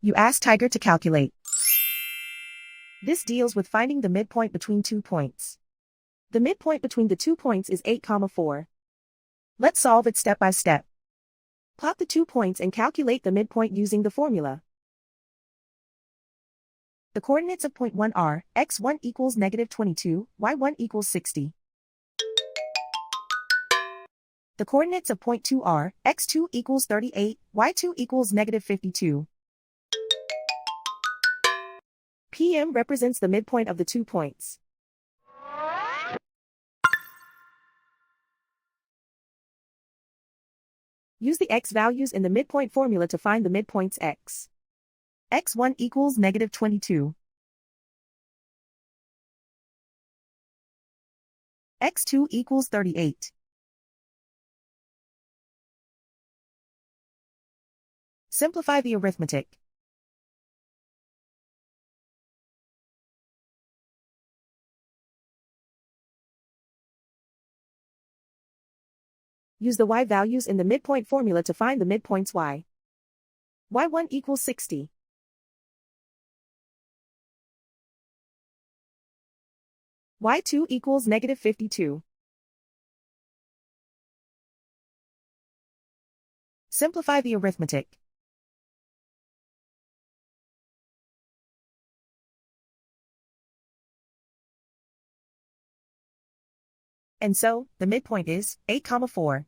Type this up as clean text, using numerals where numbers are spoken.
You ask Tiger to calculate. This deals with finding the midpoint between 2 points. The midpoint between the 2 points is 8, 4. Let's solve it step by step. Plot the 2 points and calculate the midpoint using the formula. The coordinates of point 1 are, x1 equals -22, y1 equals 60. The coordinates of point 2 are, x2 equals 38, y2 equals -52. PM represents the midpoint of the 2 points. Use the x values in the midpoint formula to find the midpoints x. x1 equals -22. x2 equals 38. Simplify the arithmetic. Use the y values in the midpoint formula to find the midpoints y. y1 equals 60. y2 equals -52. Simplify the arithmetic. And so, the midpoint is 8, 4.